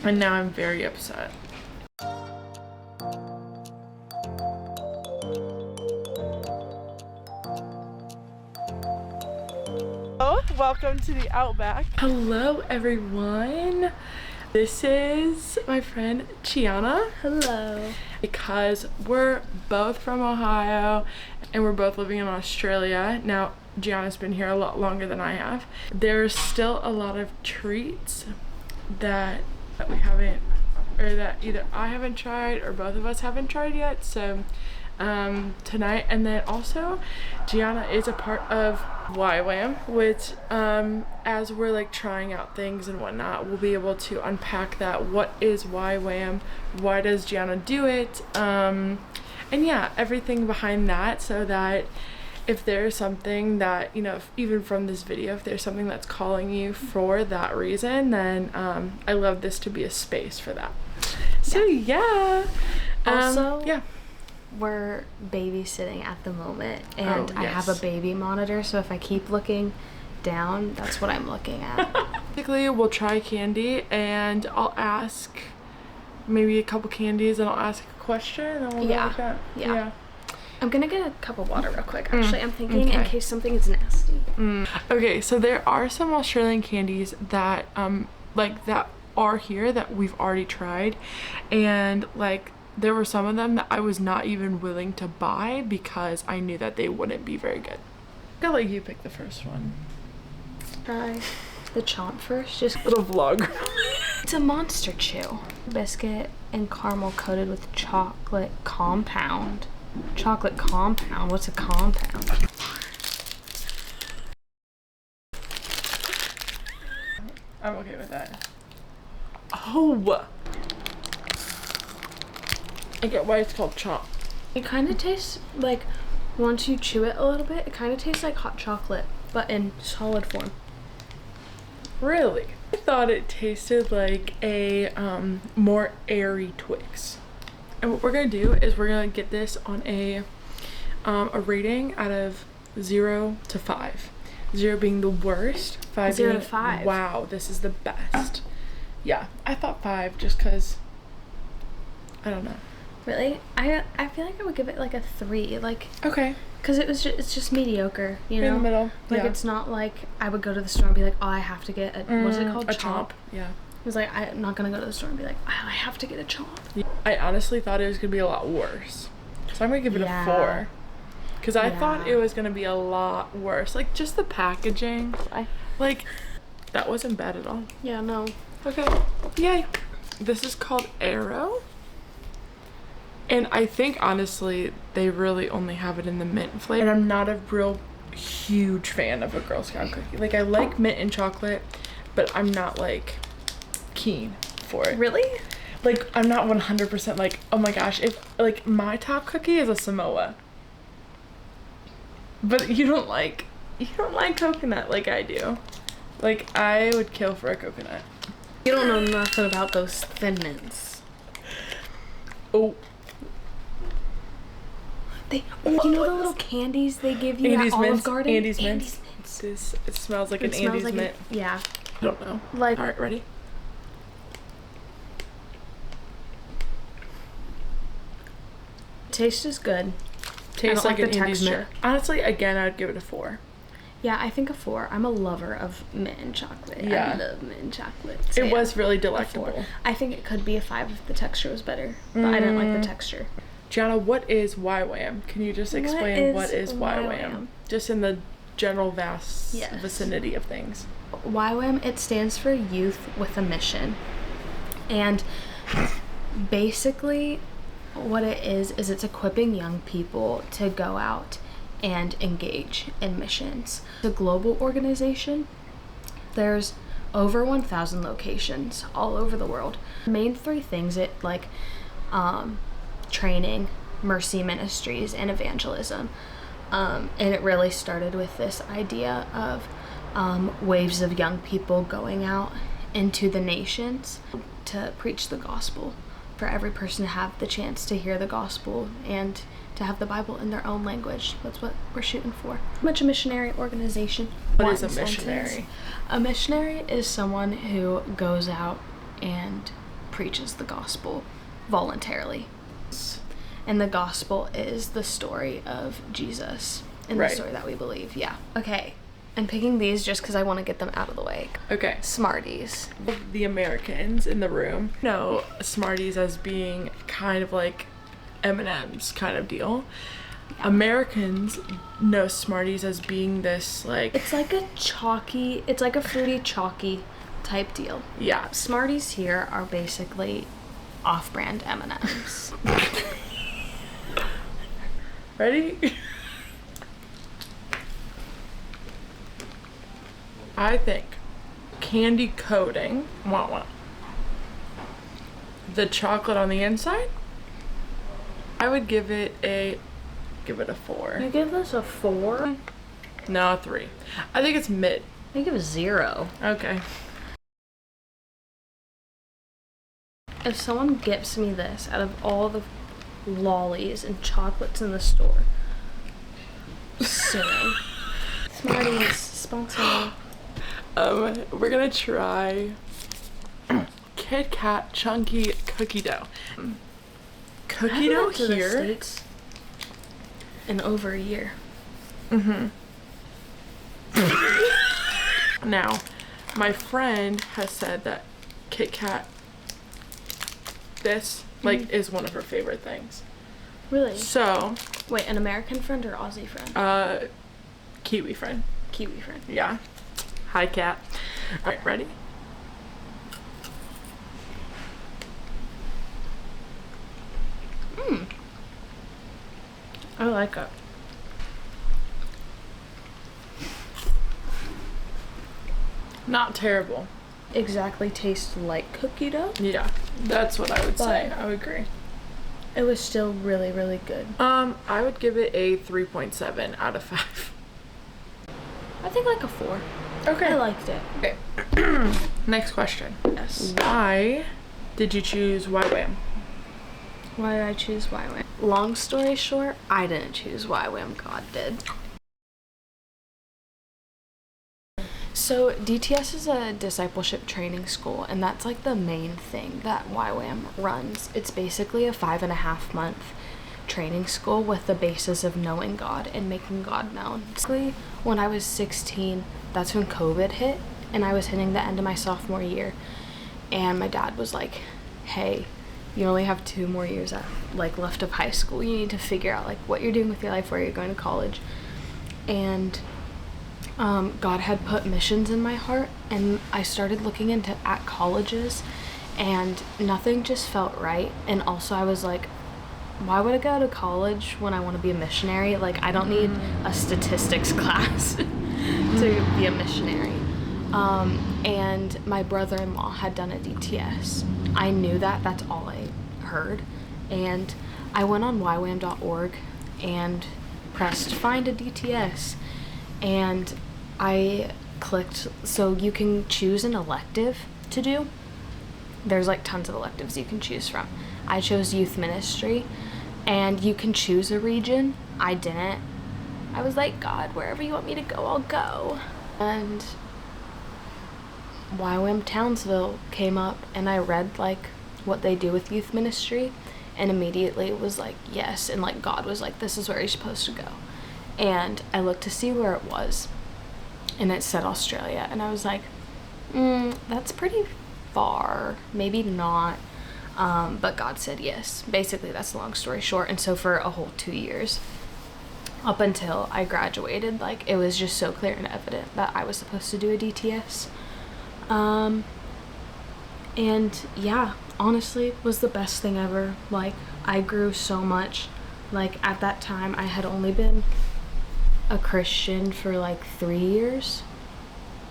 And now I'm very upset. Oh, welcome to the Outback. Hello everyone. This is my friend Chiana. Hello. Because we're both from Ohio and we're both living in Australia. Now, Gianna's been here a lot longer than I have. There's still a lot of treats that we haven't, or that either I haven't tried or both of us haven't tried yet. So tonight, and then also Gianna is a part of YWAM, which as we're like trying out things and whatnot, we'll be able to unpack that. What is YWAM? Why does Gianna do it? And yeah, everything behind that, so that if there's something that, you know, even from this video, if there's something that's calling you for that reason, then I love this to be a space for that. So yeah. Also, yeah. We're babysitting at the moment, and Oh, I have a baby monitor, so if I keep looking down, that's what I'm looking at. Basically, we'll try candy, and I'll ask maybe a couple candies, and I'll ask a question, and then we'll go like that. Yeah. I'm gonna get a cup of water real quick. Actually, I'm thinking in case something is nasty. Okay, so there are some Australian candies that like that are here that we've already tried, and like there were some of them that I was not even willing to buy because I knew that they wouldn't be very good. I'll let you pick the first one. Try the chomp first. Just Little vlog. It's a Monster Chew. Biscuit and caramel coated with chocolate compound. Chocolate compound? What's a compound? I'm okay with that. Oh! I get why it's called chomp. It kind of tastes like, once you chew it a little bit, it kind of tastes like hot chocolate, but in solid form. Really? I thought it tasted like a more airy Twix. And what we're gonna do is we're gonna get this on a rating out of 0 to 5. 0 being the worst, 5 0 being to 5. wow, this is the best. Yeah, I thought 5 just because I don't know. Really? I feel like I would give it like a 3, like, Okay. because it's just mediocre, you know? In the middle. Like, yeah. it's not like I would go to the store and be like, oh, I have to get a, what's it called? A chomp. Yeah. It was like, I'm not gonna go to the store and be like, oh, I have to get a chomp. I honestly thought it was gonna be a lot worse, so I'm gonna give it a 4. Because I thought it was gonna be a lot worse. Like, just the packaging. Like, that wasn't bad at all. Yeah, no. Okay. Yay. This is called Arrow. And I think, honestly, they really only have it in the mint flavor. And I'm not a real huge fan of a Girl Scout cookie. Like, I like mint and chocolate, but I'm not, like, keen for it. Really? Like, I'm not 100% like, oh my gosh, if, like, my top cookie is a Samoa. But you don't like coconut like I do. Like, I would kill for a coconut. You don't know nothing about those Thin Mints. Oh. You know the little candies they give you Andy's at Olive Mints? Garden? Andy's Mints. It smells like an Andy's Mint. Yeah. I don't know. Like, alright, ready? Taste is good. Tastes like the an Andy's texture. Mint. Honestly, again, I'd give it a 4. Yeah, I think a 4. I'm a lover of mint and chocolate. Yeah. I love mint and chocolate. So It was really a 4. delectable. I think it could be a 5 if the texture was better, but I didn't like the texture. Gianna, what is YWAM? Can you just explain what is YWAM? Just in the general vicinity of things. YWAM, it stands for Youth with a Mission. And basically what it is it's equipping young people to go out and engage in missions. It's a global organization. There's over 1,000 locations all over the world. The main 3 things it like training, mercy ministries, and evangelism. And it really started with this idea of waves of young people going out into the nations to preach the gospel, for every person to have the chance to hear the gospel and to have the Bible in their own language. That's what we're shooting for. Much a missionary organization. What is a missionary? A missionary is someone who goes out and preaches the gospel voluntarily. And the gospel is the story of Jesus and the story that we believe. Yeah. Okay. I'm picking these just because I want to get them out of the way. Okay. Smarties. The Americans in the room know Smarties as being kind of like M&M's kind of deal. Yeah. Americans know Smarties as being this like... It's like a chalky, it's like a fruity chalky type deal. Yeah. Smarties here are basically off-brand M&M's. Ready? I think candy coating, the chocolate on the inside, I would give it a 4. You give this a 4? No, a 3. I think it's mid. I give it a 0. Okay. If someone gifts me this out of all the lollies and chocolates in the store, suing. Smarties, sponsor me. We're gonna try Kit Kat chunky cookie dough. Cookie dough to the here. States in over a year. Now, my friend has said that Kit Kat, this is one of her favorite things. Really? So, wait, an American friend or Aussie friend? Kiwi friend. Kiwi friend. Yeah. Hi, Kat. All right, ready? I like it. Not terrible. Exactly tastes like cookie dough. Yeah, that's what I would say. I would agree. It was still really, really good. I would give it a 3.7 out of 5. I think like a 4. Okay. I liked it. Okay. Next question. Yes. Why did you choose YWAM? Why did I choose YWAM? Long story short, I didn't choose YWAM, God did. So DTS is a discipleship training school, and that's like the main thing that YWAM runs. It's basically a 5.5 month training school with the basis of knowing God and making God known. Basically, when I was 16, that's when COVID hit, and I was hitting the end of my sophomore year, and my dad was like, hey, you only have 2 more years left of high school. You need to figure out like what you're doing with your life, where you're going to college. And God had put missions in my heart, and I started looking at colleges, and nothing just felt right. And also I was like, why would I go to college when I want to be a missionary? Like, I don't need a statistics class to be a missionary. And my brother-in-law had done a DTS. I knew that. That's all I heard. And I went on ywam.org and pressed find a DTS. And I clicked, so you can choose an elective to do. There's like tons of electives you can choose from. I chose youth ministry, and you can choose a region. I didn't. I was like, God, wherever you want me to go, I'll go. And YWAM Townsville came up, and I read like what they do with youth ministry, and immediately it was like, yes, and like God was like, this is where you're supposed to go. And I looked to see where it was, and it said Australia, and I was like, that's pretty far, maybe not. But God said yes. Basically, that's the long story short. And so for a whole 2 years, up until I graduated, like, it was just so clear and evident that I was supposed to do a DTS. And yeah, honestly, it was the best thing ever. Like, I grew so much. Like, at that time, I had only been a Christian for like 3 years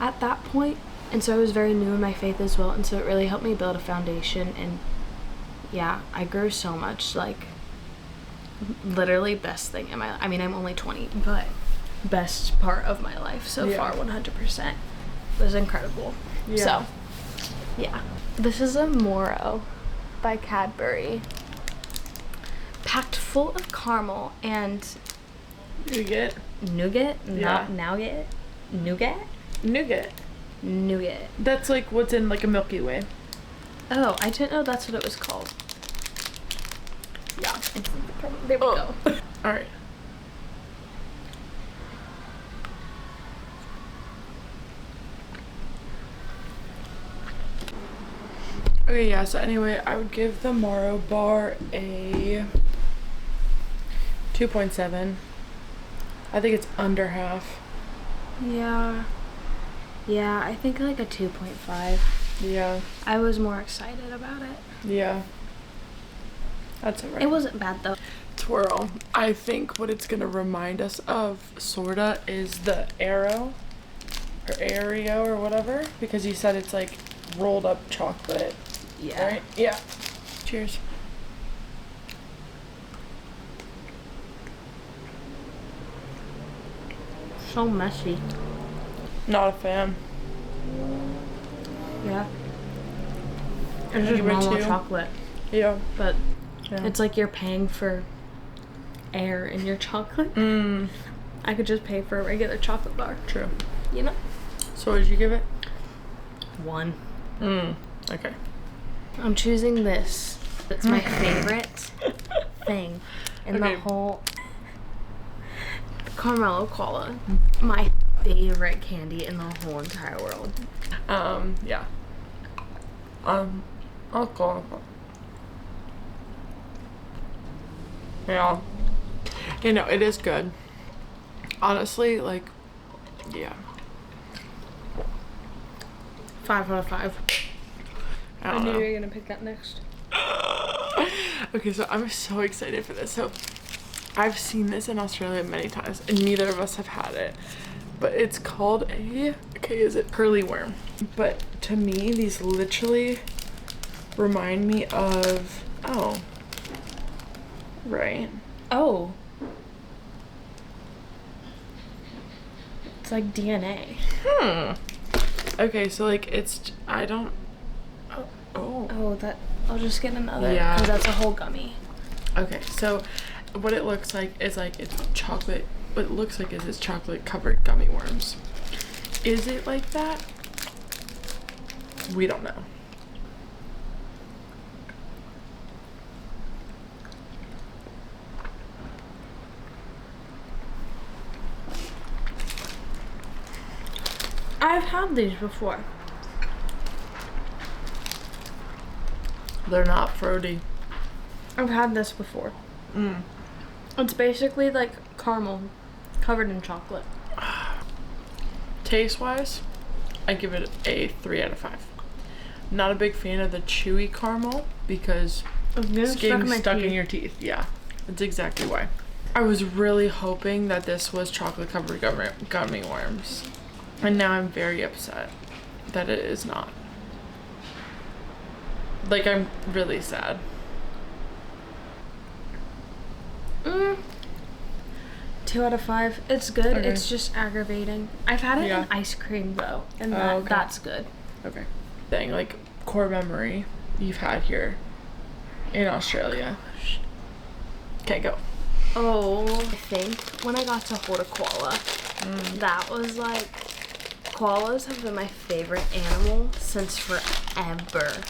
at that point. And so I was very new in my faith as well. And so it really helped me build a foundation. And yeah, I grew so much. Like, literally best thing in my life. I mean, I'm only 20, but best part of my life so far, 100%. It was incredible. So, yeah. This is a Moro by Cadbury. Packed full of caramel and Nougat. Nougat? Yeah. Nougat? Nougat? Nougat. Nougat. That's like what's in like a Milky Way. Oh, I didn't know that's what it was called. Yeah. There we go. All right. Okay, yeah, so anyway, I would give the Morrow bar a 2.7. I think it's under half. Yeah. Yeah, I think like a 2.5. Yeah. I was more excited about it. Yeah. That's alright. It wasn't bad though. Twirl. I think what it's gonna remind us of, sorta, is the Aero. Or Aereo or whatever. Because you said it's like rolled up chocolate. Yeah. Right? Yeah. Cheers. So messy. Not a fan. Yeah. It's just Give it normal 2. chocolate. Yeah. But Yeah. it's like you're paying for air in your chocolate. Mmm. I could just pay for a regular chocolate bar. True. You know? So what did you give it? 1. Okay. I'm choosing this. It's my favorite thing in the Okay. whole Carmelo Cola. My favorite candy in the whole entire world. Yeah. I'll go. Yeah. You know, it is good. Honestly, like, yeah. 5 out of 5. I don't knew know. you were gonna pick that next. Okay, so I'm so excited for this. So I've seen this in Australia many times, and neither of us have had it. But it's called is it curly worm? But to me, these literally remind me of, right. Oh. It's like DNA. Okay, so like I don't, Oh, I'll just get another. Yeah. Because that's a whole gummy. Okay, so what it looks like is like it's chocolate. What it looks like is it's chocolate covered gummy worms. Is it like that? We don't know. I've had these before. They're not fruity. I've had this before. It's basically like caramel covered in chocolate. Taste wise, I give it a 3 out of 5. Not a big fan of the chewy caramel because it's getting stuck in your teeth. Yeah, that's exactly why. I was really hoping that this was chocolate covered gummy worms, and now I'm very upset that it is not. Like, I'm really sad. 2 out of 5. It's good. Okay. It's just aggravating. I've had it Yeah. in ice cream though, and okay. that's good. Okay. Thing like core memory you've had here in Australia. Okay, go. Oh, I think when I got to hold a koala, that was like, koalas have been my favorite animal since forever.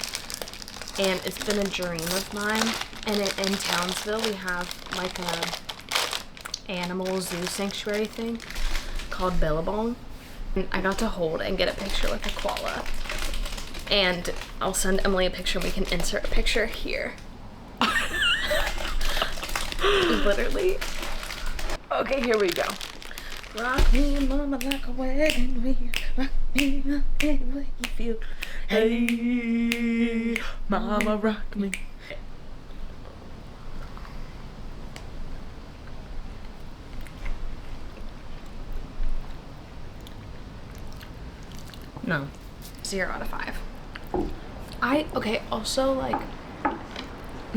And it's been a dream of mine. And in Townsville, we have like a animal zoo sanctuary thing called Billabong. And I got to hold and get a picture with a koala. And I'll send Emily a picture and we can insert a picture here. Literally. Okay, here we go. Rock me, mama, like a wagon wheel. Rock me any way you feel. Hey, mama, rock me. No. 0 out of 5. Also, like,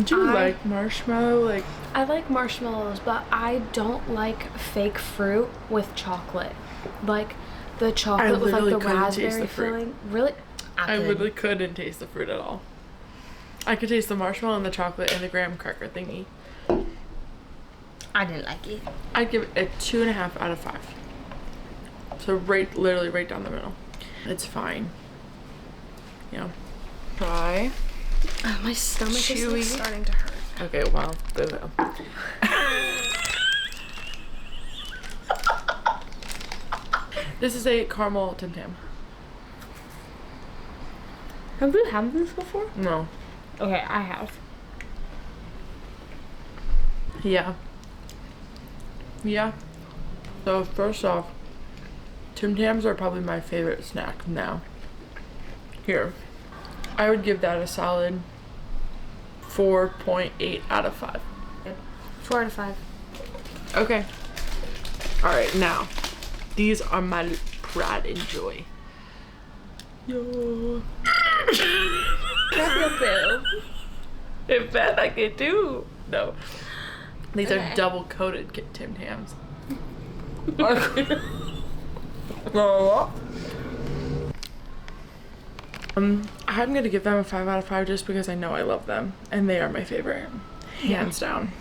Do you like marshmallow? Like, I like marshmallows, but I don't like fake fruit with chocolate. Like, the chocolate with, like, literally the couldn't taste raspberry the fruit. filling. Really? I could. literally couldn't taste the fruit at all. I could taste the marshmallow and the chocolate and the graham cracker thingy. I didn't like it. I'd give it a 2.5 out of 5. So literally right down the middle. It's fine. Yeah. Try My stomach is Chewy. like starting to hurt. Okay, well, boo-boo. This is a caramel Tim Tam. Have you had this before? No. Okay, I have. Yeah. Yeah. So first off, Tim Tams are probably my favorite snack now. Here. I would give that a solid 4.8 out of 5. 4 out of 5. Okay. Alright, now. These are my pride and joy. Yo. It felt like it too. No. These are double coated Tim Tams. I'm gonna give them a 5 out of 5 just because I know I love them and they are my favorite, hands down.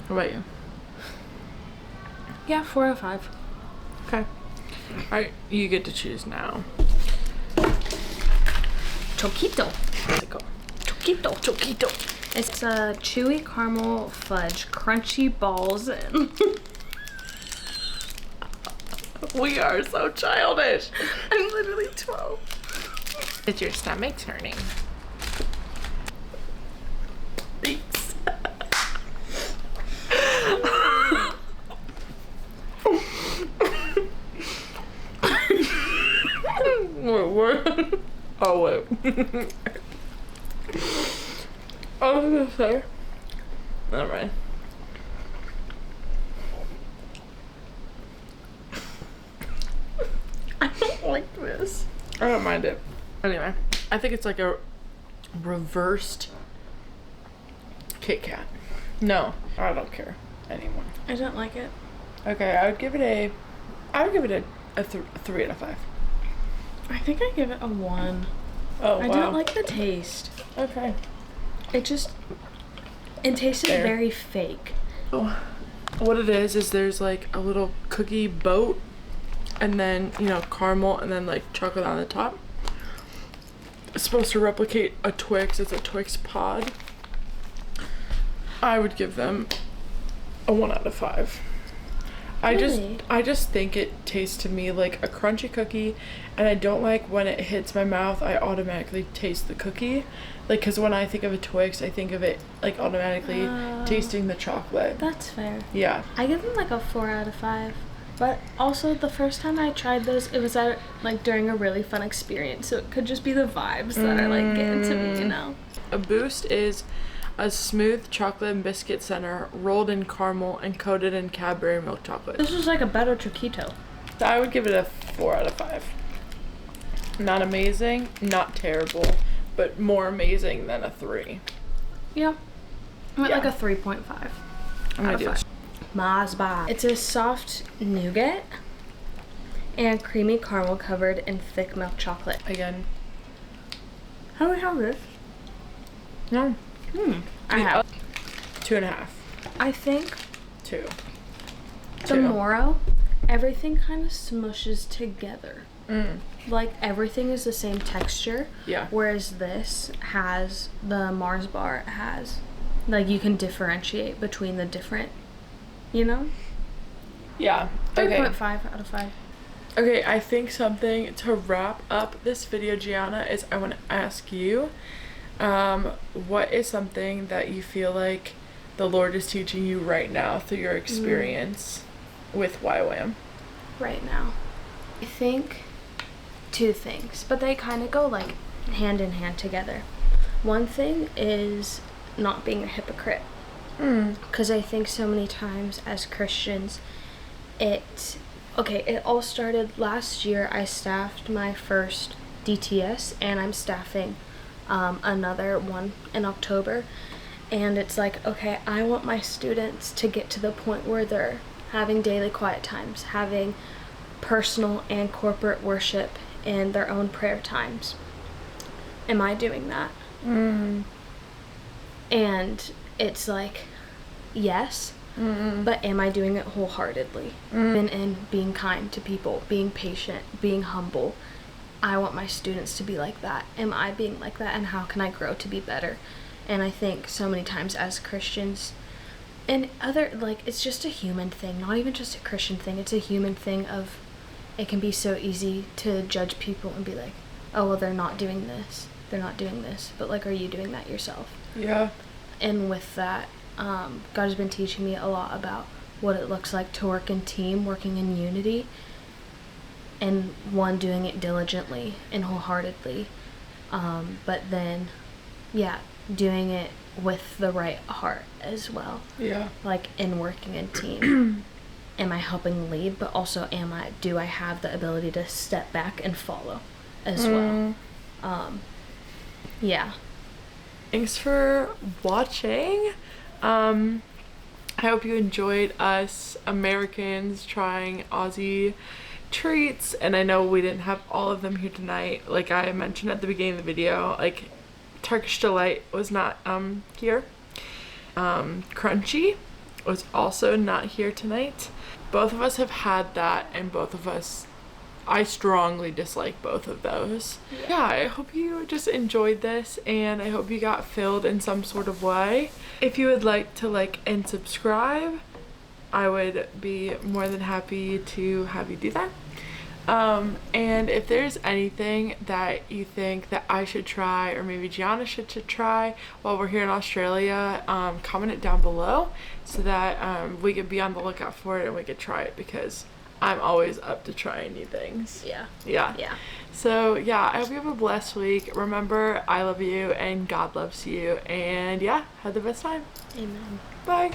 What about you? Yeah, 4 out of 5. Okay. Alright, you get to choose now. Choquito. Choquito. Choquito. It's a chewy caramel fudge, crunchy balls, and We are so childish. I'm literally 12. Is your stomach turning? Thanks. Wait, what? Oh, wait. I was gonna say. Never mind. I don't like this. I don't mind it. Anyway, I think it's like a reversed Kit Kat. No, I don't care anymore. I don't like it. Okay, I would give it a 3 out of 5. I think I give it a 1. Oh, I wow. don't like the taste. Okay. It tasted Fair. very fake. Oh. What it is there's like a little cookie boat and then, you know, caramel and then like chocolate on the top. It's supposed to replicate a Twix. It's a Twix pod. I would give them a 1 out of 5. Really? I just think it tastes to me like a crunchy cookie, and I don't like when it hits my mouth I automatically taste the cookie, like, because when I think of a Twix I think of it like automatically tasting the chocolate. That's fair. Yeah. I give them like a 4 out of 5. But also the first time I tried those, it was at like during a really fun experience, so it could just be the vibes that are like getting to me, you know. A Boost is a smooth chocolate and biscuit center rolled in caramel and coated in Cadbury milk chocolate. This is like a better Choquito. I would give it a 4 out of 5. Not amazing, not terrible, but more amazing than a 3. Yeah. I'm at Yeah. like a 3.5 I'm out gonna of do 5. Mars bar. It's a soft nougat and creamy caramel covered in thick milk chocolate. Again. How do we have this? No. I have. 2.5. I think 2. the Moro, everything kind of smushes together. Like everything is the same texture. Yeah. Whereas this has, the Mars bar has, like you can differentiate between the different, you know? Yeah. Okay. 3.5 out of 5. Okay, I think something to wrap up this video, Gianna, is I want to ask you, what is something that you feel like the Lord is teaching you right now through your experience with YWAM? Right now. I think 2 things, but they kind of go like hand in hand together. One thing is not being a hypocrite. Because I think so many times as Christians, it all started last year. I staffed my first DTS and I'm staffing another one in October. And it's like, okay, I want my students to get to the point where they're having daily quiet times, having personal and corporate worship in their own prayer times. Am I doing that? And it's like, yes, but am I doing it wholeheartedly? And being kind to people, being patient, being humble. I want my students to be like that. Am I being like that? And how can I grow to be better? And I think so many times as Christians and other, like, it's just a human thing, not even just a Christian thing. It's a human thing of, it can be so easy to judge people and be like, oh, well, they're not doing this. They're not doing this. But, like, are you doing that yourself? Yeah. And with that, God has been teaching me a lot about what it looks like to work in team, working in unity, and one, doing it diligently and wholeheartedly, but then, yeah, doing it with the right heart as well. Yeah. Like, in working in team, am I helping lead, but also do I have the ability to step back and follow as well? Yeah. Thanks for watching. I hope you enjoyed us Americans trying Aussie treats, and I know we didn't have all of them here tonight. Like I mentioned at the beginning of the video, like Turkish Delight was not here. Crunchy was also not here tonight. Both of us have had that, and both of us, I strongly dislike both of those. Yeah, I hope you just enjoyed this, and I hope you got filled in some sort of way. If you would like to like and subscribe, I would be more than happy to have you do that. And if there's anything that you think that I should try, or maybe Gianna should try while we're here in Australia, comment it down below so that we could be on the lookout for it and we could try it, because I'm always up to trying new things. Yeah. So yeah, I hope you have a blessed week. Remember, I love you and God loves you, and yeah, have the best time. Amen. Bye.